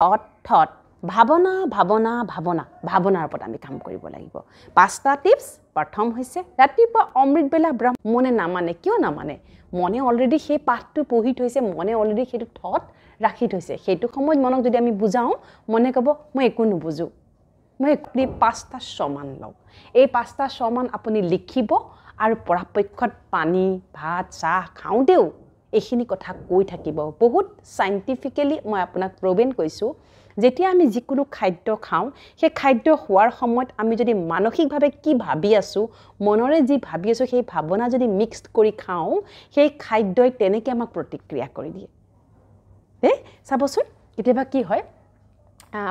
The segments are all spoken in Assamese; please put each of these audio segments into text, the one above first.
থট ভাৱনা ভাৱনা ভাৱনা ভাৱনাৰ ওপৰত আমি কাম কৰিব লাগিব 5টা টিপছ প্ৰথম হৈছে ৰাতিপুৱা অমৃত বেলা মনে নামানে কিয় নামানে মনে অলৰেডি সেই পাঠটো পঢ়ি থৈছে মনে অলৰেডি সেইটো থট ৰাখি থৈছে সেইটো সময়ত মনক যদি আমি বুজাও মনে ক'ব মই একো নুবুজো মই একলি 5টা সমান লওঁ এই 5টা সমান আপুনি লিখিব আৰু পৰাপক্ষত পানী ভাত চাহ খাওঁতেও এইখিনি কথা কৈ থাকিব বহুত সাইন্টিফিক্যালি মই আপোনাক প্ৰবেন কৈছো যেতিয়া আমি যিকোনো খাদ্য খাওঁ সেই খাদ্য হোৱাৰ সময়ত আমি যদি মানসিকভাৱে কি ভাবি আছো মনৰে যি ভাবি আছো সেই ভাৱনা যদি মিক্সড কৰি খাওঁ সেই খাদ্যই তেনেকৈ আমাক প্ৰতিক্ৰিয়া কৰি দিয়ে তে চাবচোন কেতিয়াবা কি হয়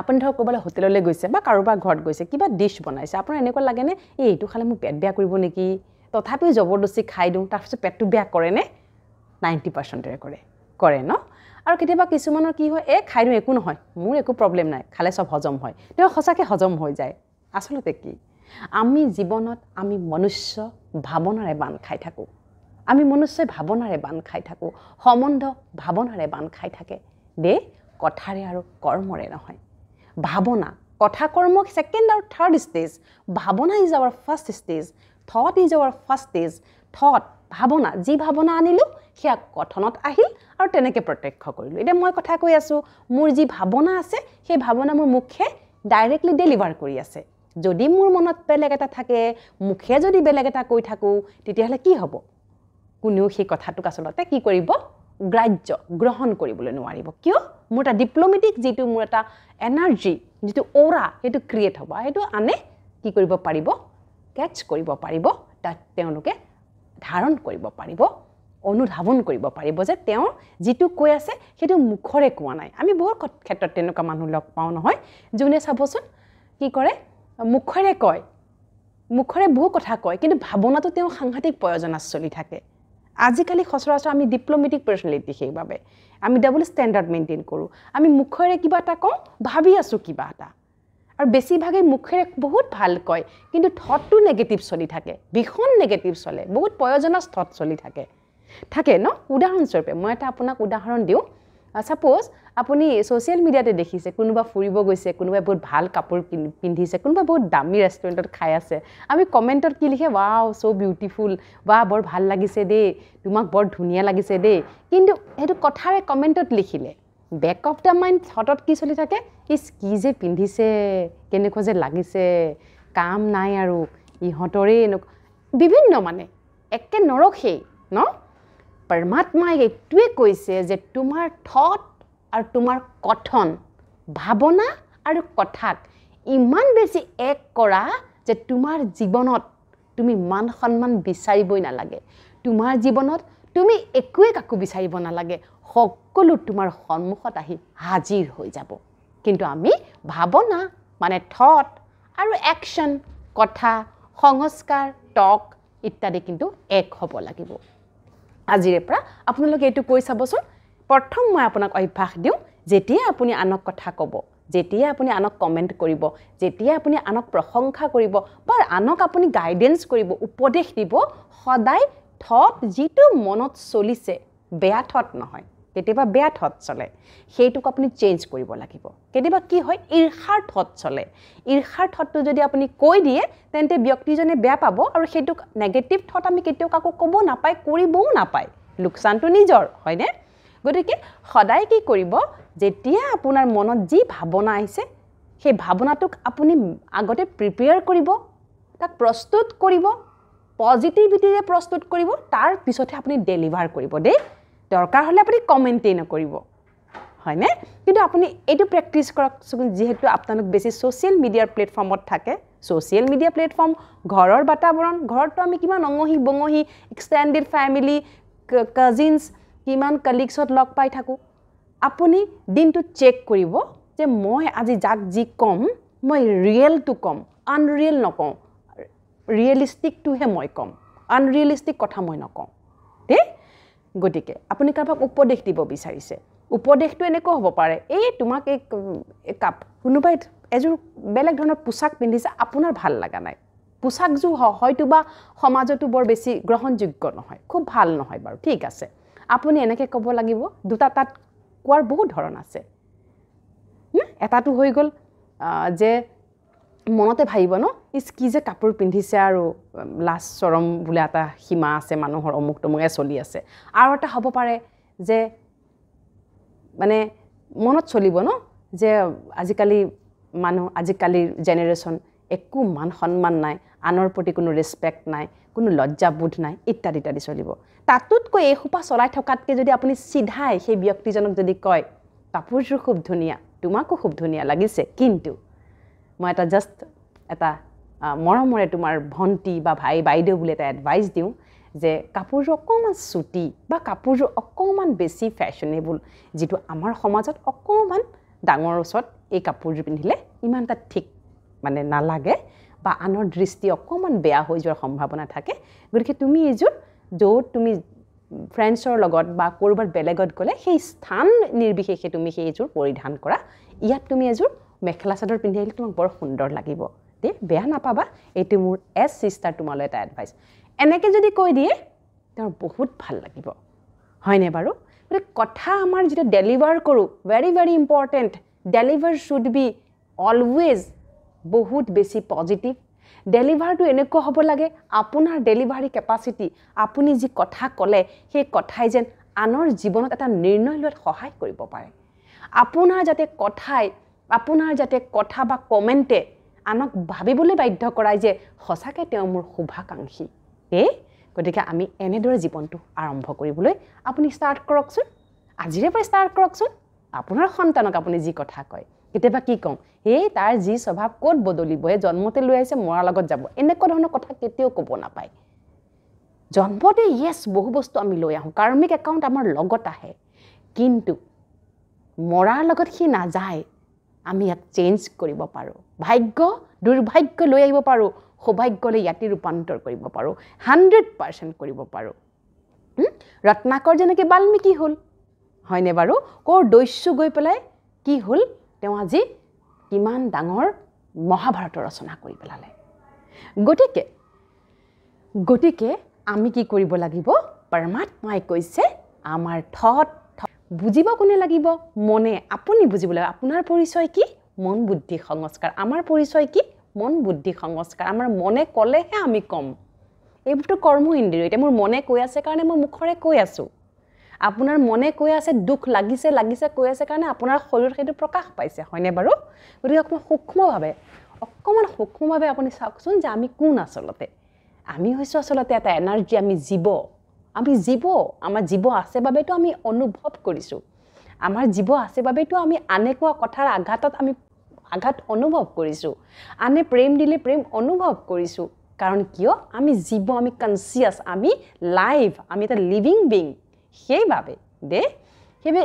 আপুনি ধৰক ক'বলৈ হোটেললৈ গৈছে বা কাৰোবাৰ ঘৰত গৈছে কিবা ডিশ বনাইছে আপোনাৰ এনেকুৱা লাগে নে এইটো খালে মোৰ পেট বেয়া কৰিব নেকি তথাপিও জবৰদস্তি খাই দিওঁ তাৰপিছত পেটটো বেয়া কৰে নে 90% কৰে ন আৰু কেতিয়াবা কিছুমানৰ কি হয় খাই দিওঁ একো নহয় মোৰ একো প্ৰবলেম নাই খালে সব হজম হয় তেওঁ সঁচাকৈ হজম হৈ যায় আচলতে কি আমি জীৱনত আমি মনুষ্য ভাৱনাৰে বান খাই থাকো আমি মনুষ্যই ভাৱনাৰে বান খাই থাকো সম্বন্ধ ভাৱনাৰে বান খাই থাকে দে কথাৰে আৰু কৰ্মৰে নহয় ভাৱনা কথা কৰ্ম সেকেন্ড আৰু থাৰ্ড ষ্টেজ ভাৱনা is our first stage thought is our first stage thought ভাৱনা যি ভাৱনা আনিলো সেয়া কথনত আহিল আৰু তেনেকৈ প্ৰত্যক্ষ কৰিলো এতিয়া মই কথা কৈ আছো মোৰ যি ভাৱনা আছে সেই ভাৱনা মোৰ মুখে ডাইৰেক্টলি ডেলিভাৰ কৰি আছে যদি মোৰ মনত বেলেগ এটা থাকে মুখে যদি বেলেগ এটা কৈ থাকো তেতিয়াহলে কি হ'ব কোনেও সেই কথাটোক আচলতে কি কৰিব গ্ৰাহ্য গ্ৰহণ কৰিবলৈ নোৱাৰিব কিয় মোৰ এটা ডিপ্লোমেটিক যেটো মোৰ এটা এনাৰ্জি যেটো অৰা হেতু ক্ৰিয়েট হ'ব হেতু আনে কি কৰিব পাৰিব ক্যাচ কৰিব পাৰিব তাত তেওঁলোকে ধাৰণ কৰিব পাৰিব অনুধাৱন কৰিব পাৰিব যে তেওঁ যেটো কৈ আছে হেতু মুখৰে কোৱা নাই আমি বহুত ক্ষেত্ৰত তেনেকুৱা মানুহ লগ পাও নহয় যোনে চাবচোন কি কৰে মুখৰে কয় মুখৰে বহু কথা কয় কিন্তু ভাৱনাটো তেওঁ সাংঘাতিক প্ৰয়োজনা চলি থাকে আজিকালি সচৰাচৰ আমি ডিপ্লোমেটিক পাৰ্সনালিটি সেইভাবে আমি ডাবল ষ্টেণ্ডাৰ্ড মেইনটেইন কৰো আমি মুখৰে কিবা এটা কওঁ ভাবি আছো কিবা এটা আৰু বেছিভাগে মুখৰে বহুত ভাল কয় কিন্তু থটটো নেগেটিভ চলি থাকে বিখন নেগেটিভ চলে বহুত প্ৰয়োজনাস থট চলি থাকে ন উদাহৰণস্বৰূপে মই এটা আপোনাক উদাহৰণ দিওঁ সাপোজ আপুনি সোশ্যাল মিডিয়াতে দেখিছে কোনোবা ফুৰিব গৈছে কোনোবা বহুত ভাল কাপোৰ পিন্ধিছে কোনোবা বহুত দামী ৰেষ্টুৰেণ্টত খাই আছে আমি কমেন্টত কি লিখে ওয়াও সো বিউটিফুল বা বৰ ভাল লাগিছে দে তোমাক বৰ ধুনীয়া লাগিছে দে কিন্তু হেতু কথাৰে কমেন্টত লিখিলে বেক অফ দা মাইন্ড থটত কি চলি থাকে ইস কি যে পিন্ধিছে কেনেকৈ যে লাগিছে কাম নাই আৰু ইহতৰে বিভিন্ন মানে একে নৰখেই ন परमात्मा এইটোৱে কৈছে যে তোমাৰ থট আৰু তোমাৰ কথন ভাৱনা আৰু কথাক ইমান বেছি এক কৰা যে তোমাৰ জীৱনত তুমি মান সন্মান বিচাৰিবই নালাগে তোমাৰ জীৱনত তুমি একোৱে কাকো বিচাৰিব নালাগে সকলো তোমাৰ সন্মুখত আহি হাজিৰ হৈ যাব কিন্তু আমি ভাৱনা মানে থট আৰু একশন কথা সংস্কাৰ টক ইত্যাদি কিন্তু এক হ'ব লাগিব আজিৰে পৰা আপোনালোকে এটো কৈ চাবচোন প্ৰথম মই আপোনাক অভ্যাস দিও যেতিয়া আপুনি আনক কথা ক'ব যেতিয়া আপুনি আনক কমেন্ট কৰিব যেতিয়া আপুনি আনক প্ৰশংসা কৰিব বা আনক আপুনি গাইডেন্স কৰিব উপদেশ দিব সদায় থট যেটো মনত চলিছে বেয়া থট নহয় কেতিয়াবা বেয়া থট চলে সেইটোক আপুনি চেঞ্জ কৰিব লাগিব কেতিয়াবা কি হয় ঈৰ্ষাৰ থট চলে ঈৰ্ষাৰ থটটো যদি আপুনি কৈ দিয়ে তেন্তে ব্যক্তিজনে বেয়া পাব আৰু সেইটোক নেগেটিভ থট আমি কেতিয়াও কাকো ক'ব নাপায় কৰিবও নাপায় লোকসানটো নিজৰ হয়নে গতিকে সদায় কি কৰিব যেতিয়া আপোনাৰ মনত যি ভাৱনা আহিছে সেই ভাৱনাটোক আপুনি আগতে প্ৰিপেয়াৰ কৰিব তাক প্ৰস্তুত কৰিব পজিটিভিটিৰে প্ৰস্তুত কৰিব তাৰ পিছতে আপুনি ডেলিভাৰ কৰিব দেই দৰকাৰ হলে আপুনি কমেন্টই নকৰিব হয়নে কিন্তু আপুনি এটো প্ৰেক্টিস কৰক যেহেতু আপোনাক বেছি সোশ্যাল মিডিয়াৰ প্লেটফৰ্মত থাকে সোশ্যাল মিডিয়া প্লেটফৰ্ম ঘৰৰ বাতাবৰণ ঘৰটো আমি কিমান অঙহি বঙহি এক্সটেন্ডেড ফ্যামিলি কাজিনস কিমান কলিগছত লগ পাই থাকো আপুনি দিনটো চেক কৰিব যে মই আজি যাক জি কম মই ৰিয়েল টু কম আনৰিয়েল নকম ৰিয়েলিস্টিক টু হে মই কম আনৰিয়েলিস্টিক কথা মই নকম দে গটিকে আপুনি কাবাক উপদেশ দিব বিচাৰিছে উপদেশটো এনেকৈ হ'ব পাৰে এই তোমাক এক কাপ কোনোবাই এজোৰ বেলেগ ধৰণৰ পোছাক পিন্ধিছে আপোনাৰ ভাল লাগা নাই পোছাকজু হয়তোবা সমাজতো বৰ বেছি গ্ৰহণযোগ্য নহয় খুব ভাল নহয় বাৰু ঠিক আছে আপুনি এনেকৈ ক'ব লাগিব দুটা তাত কোৱাৰ বহুত ধৰণ আছে এটাটো হৈ গ'ল যে মনতে ভাবিব ন ইছ কি যে কাপোৰ পিন্ধিছে আৰু লাষ্ট চৰম বোলে এটা সীমা আছে মানুহৰ অমুক তমুকে চলি আছে আৰু এটা হ'ব পাৰে যে মানে মনত চলিব ন যে আজিকালিৰ জেনেৰেশ্যন একো মান সন্মান নাই আনৰ প্ৰতি কোনো ৰেছপেক্ট নাই কোনো লজ্জাবোধ নাই ইত্যাদি ইত্যাদি চলিব তাতোতকৈ এই সোপা চলাই থকাতকৈ যদি আপুনি চিধাই সেই ব্যক্তিজনক যদি কয় কাপোৰযোৰ খুব ধুনীয়া তোমাকো খুব ধুনীয়া লাগিছে কিন্তু মই এটা জাষ্ট এটা মৰমৰে তোমাৰ ভণ্টি বা ভাই বাইদেউ বুলি এটা এডভাইচ দিওঁ যে কাপোৰযোৰ অকণমান চুটি বা কাপোৰযোৰ অকণমান বেছি ফেশ্বনেবল যিটো আমাৰ সমাজত অকণমান ডাঙৰ ওচৰত এই কাপোৰযোৰ পিন্ধিলে ইমান এটা ঠিক মানে নালাগে বা আনৰ দৃষ্টি অকণমান বেয়া হৈ যোৱাৰ সম্ভাৱনা থাকে গতিকে তুমি এইযোৰ য'ত তুমি ফ্ৰেণ্ডছৰ লগত বা ক'ৰবাত বেলেগত গ'লে সেই স্থান নিৰ্বিশেষে তুমি সেইযোৰ পৰিধান কৰা ইয়াত তুমি এযোৰ মেখেলা চাদৰ পিন্ধি আহিলে তোমাক বৰ সুন্দৰ লাগিব দে বেয়া নাপাবা এইটো মোৰ এজ চিষ্টাৰ তোমালৈ এটা এডভাইচ এনেকৈ যদি কৈ দিয়ে তেওঁৰ বহুত ভাল লাগিব হয়নে বাৰু গতিকে কথা আমাৰ যেতিয়া ডেলিভাৰ কৰোঁ very very important deliver should be always বহুত বেছি পজিটিভ ডেলিভাৰটো এনেকুৱা হ'ব লাগে আপোনাৰ ডেলিভাৰী কেপাচিটি আপুনি যি কথা ক'লে সেই কথাই যেন আনৰ জীৱনত এটা নিৰ্ণয় লোৱাত সহায় কৰিব পাৰে আপোনাৰ যাতে কথা বা কমেণ্টে আনক ভাবিবলৈ বাধ্য কৰায় যে সঁচাকৈ তেওঁ মোৰ শুভাকাংক্ষী গতিকে আমি এনেদৰে জীৱনটো আৰম্ভ কৰিবলৈ আপুনি ষ্টাৰ্ট কৰকচোন আজিৰে পৰা ষ্টাৰ্ট কৰকচোন আপোনাৰ সন্তানক আপুনি যি কথা কয় কেতিয়াবা কি কওঁ তাৰ যি স্বভাৱ ক'ত বদলিব জন্মতে লৈ আহিছে মৰাৰ লগত যাব এনেকুৱা ধৰণৰ কথা কেতিয়াও ক'ব নাপায় জন্মতে ইয়েছ বহু বস্তু আমি লৈ আহোঁ কাৰ্মিক একাউণ্ট আমাৰ লগত আহে কিন্তু মৰাৰ লগত সি নাযায় আমি ইয়াক চেঞ্জ কৰিব পাৰোঁ দুৰ্ভাগ্য লৈ আহিব পাৰোঁ সৌভাগ্যলৈ ইয়াতে ৰূপান্তৰ কৰিব পাৰোঁ 100% কৰিব পাৰোঁ ৰত্নাকৰ যেনেকৈ বাল্মীকি হ'ল হয়নে বাৰু ক'ৰ দস্যু গৈ পেলাই কি হ'ল তেওঁ আজি কিমান ডাঙৰ মহাভাৰতৰ ৰচনা কৰি পেলালে গতিকে আমি কি কৰিব লাগিব পৰমাত্মাই কৈছে আমাৰ থট বুজিব কোনে লাগিব মনে আপুনি বুজিব লাগিব আপোনাৰ পৰিচয় কি মন বুদ্ধি সংস্কাৰ আমাৰ পৰিচয় কি মন বুদ্ধি সংস্কাৰ আমাৰ মনে ক'লেহে আমি ক'ম এইবোৰতো কৰ্ম ইন্দ্ৰিয় এতিয়া মোৰ মনে কৈ আছে কাৰণে মই মুখৰে কৈ আছোঁ আপোনাৰ মনে কৈ আছে দুখ লাগিছে কৈ আছে কাৰণে আপোনাৰ শৰীৰত সেইটো প্ৰকাশ পাইছে হয়নে বাৰু গতিকে অকণমান সূক্ষ্মভাৱে আপুনি চাওকচোন যে আমি কোন আচলতে আমি হৈছোঁ আচলতে এটা এনাৰ্জি আমি জীৱ আমাৰ জীৱ আছে বাবেতো আমি অনুভৱ কৰিছোঁ আমাৰ জীৱ আছে বাবেতো আমি আনে কোৱা কথাৰ আঘাত অনুভৱ কৰিছোঁ আনে প্ৰেম দিলে প্ৰেম অনুভৱ কৰিছোঁ কাৰণ কিয় আমি জীৱ আমি কনচিয়াছ আমি লাইভ আমি এটা লিভিং বিং সেইবাবে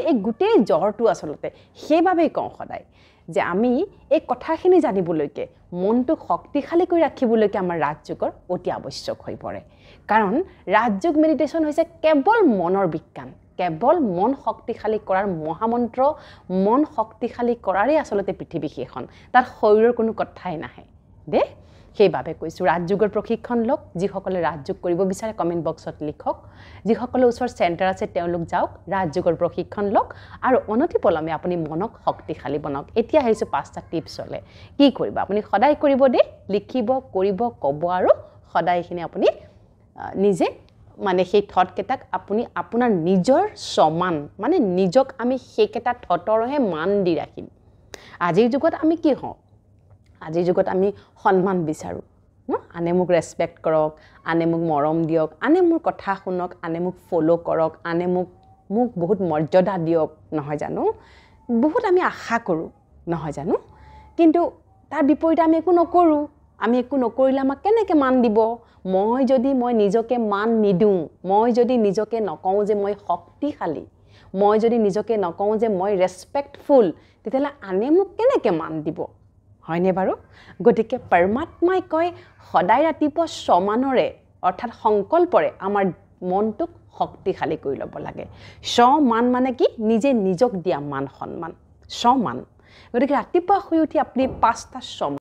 এই গোটেই জ্বৰটো আচলতে সেইবাবেই কওঁ সদায় যে আমি এই কথাখিনি জানিবলৈকে মনটোক শক্তিশালী কৰি ৰাখিবলৈকে আমাৰ ৰাজযোগৰ অতি আৱশ্যক হৈ পৰে কাৰণ ৰাজযোগ মেডিটেশ্যন হৈছে কেৱল মনৰ বিজ্ঞান কেৱল মন শক্তিশালী কৰাৰ মহামন্ত্ৰ মন শক্তিশালী কৰাৰেই আচলতে পৃথিৱী সেইখন তাত শৰীৰৰ কোনো কথাই নাহে সেইবাবে কৈছোঁ ৰাজযোগৰ প্ৰশিক্ষণ লওক যিসকলে ৰাজযোগ কৰিব বিচাৰে কমেণ্ট বক্সত লিখক যিসকলৰ ওচৰত চেণ্টাৰ আছে তেওঁলোক যাওক ৰাজযোগৰ প্ৰশিক্ষণ লওক আৰু অনতিপলমে আপুনি মনক শক্তিশালী বনাওক এতিয়া আহিছোঁ 5টা টিপছলে কি কৰিব আপুনি সদায় কৰিব লিখিব কৰিব ক'ব আৰু সদায় এইখিনি আপুনি নিজে মানে সেই থটকেইটাক আপুনি আপোনাৰ নিজৰ সমান মানে নিজক আমি সেইকেইটা থটৰহে মান দি ৰাখিম আজিৰ যুগত আমি কি হওঁ আজিৰ যুগত আমি সন্মান বিচাৰোঁ আনে মোক ৰেছপেক্ট কৰক আনে মোক মৰম দিয়ক আনে মোৰ কথা শুনক আনে মোক ফ'ল' কৰক আনে মোক বহুত মৰ্যাদা দিয়ক নহয় জানো বহুত আমি আশা কৰোঁ নহয় জানো কিন্তু তাৰ বিপৰীতে আমি একো নকৰোঁ আমি একো নকৰিলে আমাক কেনেকৈ মান দিব মই যদি নিজকে মান নিদিওঁ মই যদি নিজকে নকওঁ যে মই শক্তিশালী মই যদি নিজকে নকওঁ যে মই ৰেছপেক্টফুল তেতিয়াহ'লে আনে মোক কেনেকৈ মান দিব হয়নে বাৰু গতিকে পৰমাত্মাই কয় সদায় ৰাতিপুৱা সমানৰে অৰ্থাৎ সংকল্পৰে আমাৰ মনটোক শক্তিশালী কৰি ল'ব লাগে সমান মানে কি নিজে নিজক দিয়া মান সন্মান সমান গতিকে ৰাতিপুৱা শুই উঠি আপুনি 5টা সমান